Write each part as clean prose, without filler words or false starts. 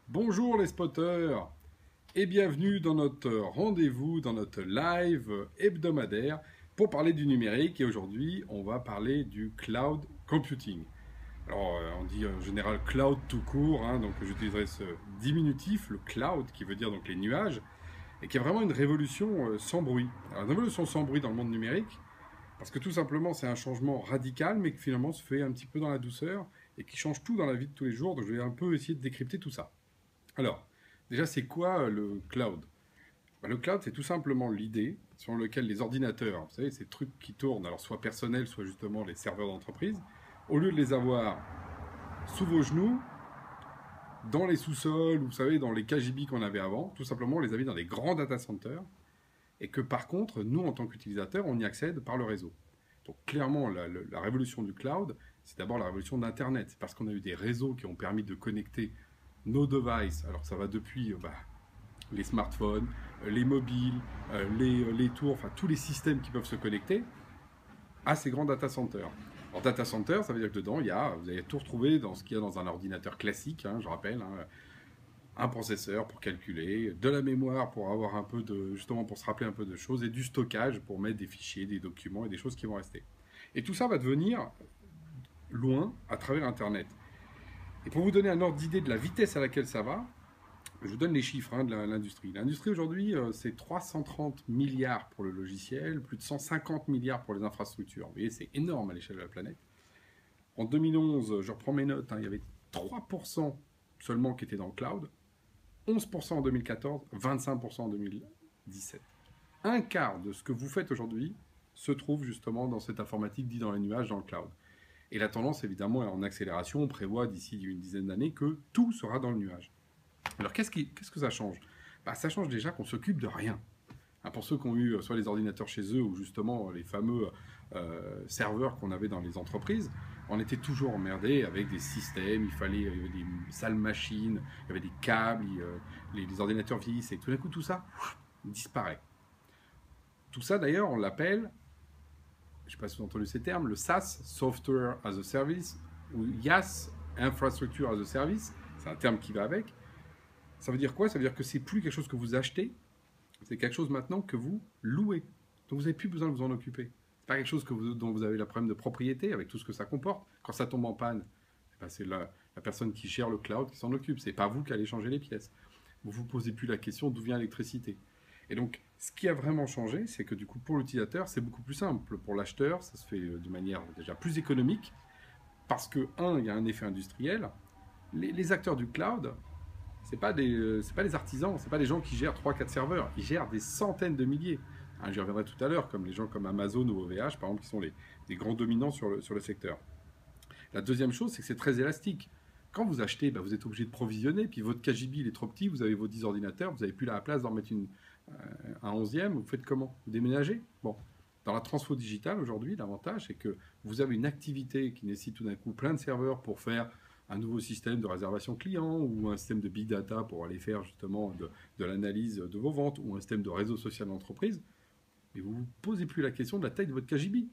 Bonjour les spotters et bienvenue dans notre rendez-vous, dans notre live hebdomadaire pour parler du numérique et aujourd'hui on va parler du cloud computing. Alors on dit en général cloud tout court, hein, donc j'utiliserai ce diminutif, le cloud qui veut dire donc les nuages et qui est vraiment une révolution sans bruit. Alors, une révolution sans bruit dans le monde numérique parce que tout simplement c'est un changement radical mais qui finalement se fait un petit peu dans la douceur et qui change tout dans la vie de tous les jours, donc je vais un peu essayer de décrypter tout ça. Alors, déjà, c'est quoi le cloud? Le cloud, c'est tout simplement l'idée sur laquelle les ordinateurs, vous savez, ces trucs qui tournent, alors soit personnels, soit justement les serveurs d'entreprise, au lieu de les avoir sous vos genoux, dans les sous-sols, ou vous savez, dans les KGB qu'on avait avant, tout simplement, on les avait dans des grands data centers, et que par contre, nous, en tant qu'utilisateurs, on y accède par le réseau. Donc clairement, la révolution du cloud, c'est d'abord la révolution d'Internet. C'est parce qu'on a eu des réseaux qui ont permis de connecter nos devices. Alors ça va depuis les smartphones, les mobiles, les tours, enfin tous les systèmes qui peuvent se connecter à ces grands data centers. Alors data center, ça veut dire que dedans, vous allez tout retrouver dans ce qu'il y a dans un ordinateur classique, hein, je rappelle, hein, un processeur pour calculer, de la mémoire pour avoir un peu de, justement pour se rappeler un peu de choses, et du stockage pour mettre des fichiers, des documents et des choses qui vont rester. Et tout ça va devenir loin à travers Internet. Et pour vous donner un ordre d'idée de la vitesse à laquelle ça va, je vous donne les chiffres de l'industrie. L'industrie aujourd'hui, c'est 330 milliards pour le logiciel, plus de 150 milliards pour les infrastructures. Vous voyez, c'est énorme à l'échelle de la planète. En 2011, je reprends mes notes, il y avait 3% seulement qui étaient dans le cloud, 11% en 2014, 25% en 2017. Un quart de ce que vous faites aujourd'hui se trouve justement dans cette informatique dit dans les nuages, dans le cloud. Et la tendance, évidemment, est en accélération. On prévoit d'ici une dizaine d'années que tout sera dans le nuage. Alors, qu'est-ce que ça change? Ça change déjà qu'on s'occupe de rien. Pour ceux qui ont eu soit les ordinateurs chez eux ou justement les fameux serveurs qu'on avait dans les entreprises, on était toujours emmerdé avec des systèmes, il y avait des sales machines, il y avait des câbles, les ordinateurs vieillissaient. Et tout d'un coup, tout ça disparaît. Tout ça, d'ailleurs, on l'appelle, je ne sais pas si vous avez entendu ces termes, le SaaS, Software as a Service, ou IaaS, Infrastructure as a Service, c'est un terme qui va avec. Ça veut dire quoi? Ça veut dire que c'est plus quelque chose que vous achetez, c'est quelque chose maintenant que vous louez. Donc vous n'avez plus besoin de vous en occuper. C'est pas quelque chose dont vous avez le problème de propriété avec tout ce que ça comporte. Quand ça tombe en panne, c'est la personne qui gère le cloud qui s'en occupe. C'est pas vous qui allez changer les pièces. Vous vous posez plus la question d'où vient l'électricité. Et donc, ce qui a vraiment changé, c'est que du coup, pour l'utilisateur, c'est beaucoup plus simple. Pour l'acheteur, ça se fait de manière déjà plus économique, parce que, il y a un effet industriel. Les acteurs du cloud, c'est pas des artisans, c'est pas des gens qui gèrent 3-4 serveurs, ils gèrent des centaines de milliers. J'y reviendrai tout à l'heure, comme les gens comme Amazon ou OVH, par exemple, qui sont les grands dominants sur le secteur. La deuxième chose, c'est que c'est très élastique. Quand vous achetez, vous êtes obligé de provisionner, puis votre KGB il est trop petit, vous avez vos 10 ordinateurs, vous n'avez plus la place d'en mettre un 11e, vous faites comment? Vous déménagez? Bon. Dans la transfo digitale, aujourd'hui, l'avantage, c'est que vous avez une activité qui nécessite tout d'un coup plein de serveurs pour faire un nouveau système de réservation client ou un système de big data pour aller faire justement de l'analyse de vos ventes ou un système de réseau social d'entreprise, mais vous ne vous posez plus la question de la taille de votre KGB.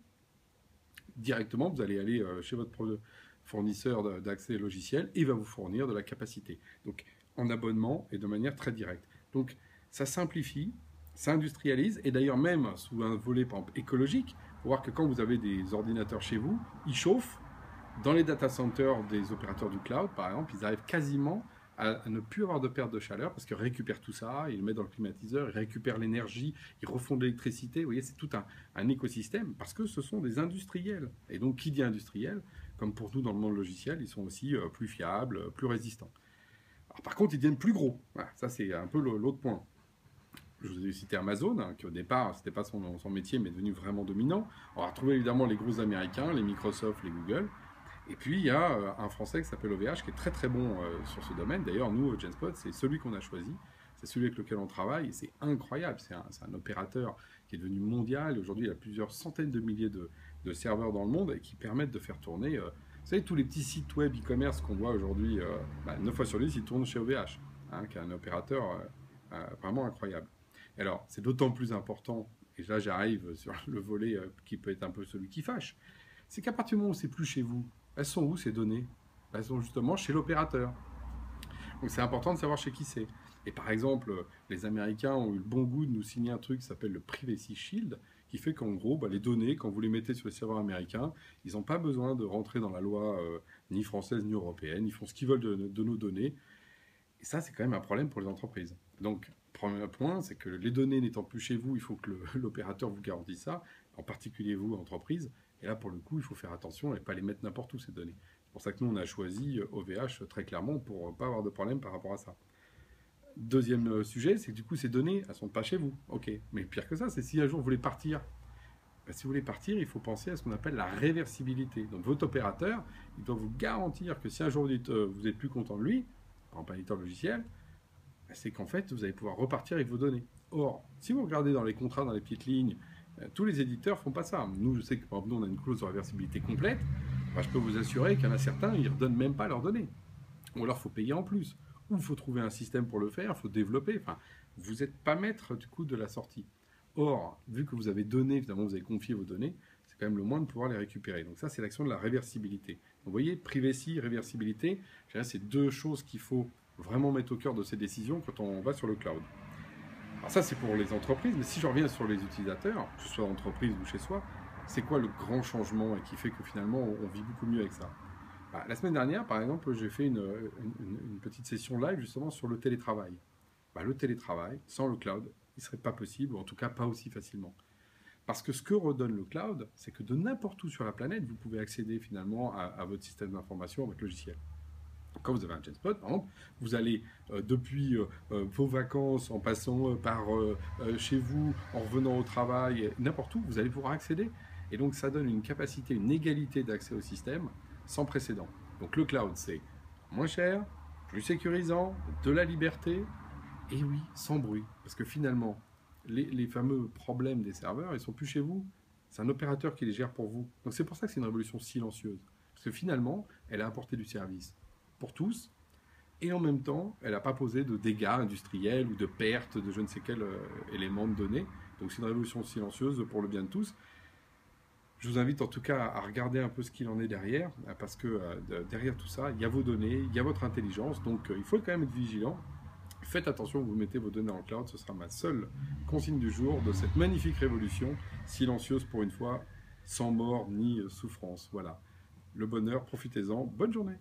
Directement, vous allez aller chez votre fournisseur d'accès logiciel et il va vous fournir de la capacité. Donc en abonnement et de manière très directe. Donc ça simplifie, ça industrialise et d'ailleurs même sous un volet par exemple, écologique, il faut voir que quand vous avez des ordinateurs chez vous, ils chauffent. Dans les data centers des opérateurs du cloud, par exemple, ils arrivent quasiment à ne plus avoir de perte de chaleur parce qu'ils récupèrent tout ça, ils le mettent dans le climatiseur, ils récupèrent l'énergie, ils refont de l'électricité. Vous voyez, c'est tout un écosystème parce que ce sont des industriels. Et donc, qui dit industriel, comme pour nous dans le monde logiciel, ils sont aussi plus fiables, plus résistants. Alors, par contre, ils deviennent plus gros. Voilà, ça, c'est un peu l'autre point. Je vous ai cité Amazon, qui au départ, ce n'était pas son métier, mais est devenu vraiment dominant. On va retrouver évidemment les gros Américains, les Microsoft, les Google. Et puis, il y a un Français qui s'appelle OVH qui est très très bon sur ce domaine. D'ailleurs, nous, Genspot, c'est celui qu'on a choisi. C'est celui avec lequel on travaille. Et c'est incroyable. C'est un opérateur qui est devenu mondial. Aujourd'hui, il y a plusieurs centaines de milliers de serveurs dans le monde et qui permettent de faire tourner. Vous savez, tous les petits sites web e-commerce qu'on voit aujourd'hui, 9 fois sur 10, ils tournent chez OVH, qui est un opérateur vraiment incroyable. Et alors, c'est d'autant plus important, et là j'arrive sur le volet qui peut être un peu celui qui fâche, c'est qu'à partir du moment où c'est plus chez vous, elles sont où ces données? Elles sont justement chez l'opérateur. Donc c'est important de savoir chez qui c'est. Et par exemple, les Américains ont eu le bon goût de nous signer un truc qui s'appelle le Privacy Shield, qui fait qu'en gros, les données, quand vous les mettez sur les serveurs américains, ils n'ont pas besoin de rentrer dans la loi ni française ni européenne. Ils font ce qu'ils veulent de nos données. Et ça, c'est quand même un problème pour les entreprises. Donc, premier point, c'est que les données n'étant plus chez vous, il faut que l'opérateur vous garantisse ça, en particulier vous, entreprise. Et là, pour le coup, il faut faire attention et pas les mettre n'importe où, ces données. C'est pour ça que nous, on a choisi OVH très clairement pour ne pas avoir de problème par rapport à ça. Deuxième sujet, c'est que du coup, ces données, elles ne sont pas chez vous. Ok, mais pire que ça, c'est si un jour vous voulez partir. Si vous voulez partir, il faut penser à ce qu'on appelle la réversibilité. Donc, votre opérateur, il doit vous garantir que si un jour vous n'êtes plus content de lui, par exemple un éditeur logiciel, c'est qu'en fait, vous allez pouvoir repartir avec vos données. Or, si vous regardez dans les contrats, dans les petites lignes, tous les éditeurs ne font pas ça. Nous, je sais que par exemple, nous, on a une clause de réversibilité complète. Je peux vous assurer qu'il y en a certains, ils ne redonnent même pas leurs données. Ou alors, il faut payer en plus. Ou il faut trouver un système pour le faire, il faut développer. Enfin, vous n'êtes pas maître du coup de la sortie. Or, vu que vous avez donné, évidemment, vous avez confié vos données, c'est quand même le moins de pouvoir les récupérer. Donc ça, c'est l'action de la réversibilité. Donc, vous voyez, privacy, réversibilité, c'est deux choses qu'il faut vraiment mettre au cœur de ces décisions quand on va sur le cloud. Alors ça, c'est pour les entreprises, mais si je reviens sur les utilisateurs, que ce soit en entreprise ou chez soi, c'est quoi le grand changement et qui fait que finalement, on vit beaucoup mieux avec ça? La semaine dernière, par exemple, j'ai fait une petite session live justement sur le télétravail. Le télétravail, sans le cloud, il ne serait pas possible, ou en tout cas pas aussi facilement. Parce que ce que redonne le cloud, c'est que de n'importe où sur la planète, vous pouvez accéder finalement à votre système d'information, à votre logiciel. Quand vous avez un JetSpot, par exemple, vous allez depuis vos vacances, en passant par chez vous, en revenant au travail, n'importe où, vous allez pouvoir accéder. Et donc ça donne une capacité, une égalité d'accès au système sans précédent. Donc le cloud, c'est moins cher, plus sécurisant, de la liberté, et oui, sans bruit. Parce que finalement, les fameux problèmes des serveurs, ils ne sont plus chez vous. C'est un opérateur qui les gère pour vous. Donc c'est pour ça que c'est une révolution silencieuse. Parce que finalement, elle a apporté du service pour tous, et en même temps, elle n'a pas posé de dégâts industriels ou de pertes de je ne sais quel élément de données. Donc c'est une révolution silencieuse pour le bien de tous. Je vous invite en tout cas à regarder un peu ce qu'il en est derrière, parce que derrière tout ça, il y a vos données, il y a votre intelligence, donc il faut quand même être vigilant. Faites attention, vous mettez vos données en cloud, ce sera ma seule consigne du jour de cette magnifique révolution, silencieuse pour une fois, sans mort ni souffrance. Voilà, le bonheur, profitez-en, bonne journée.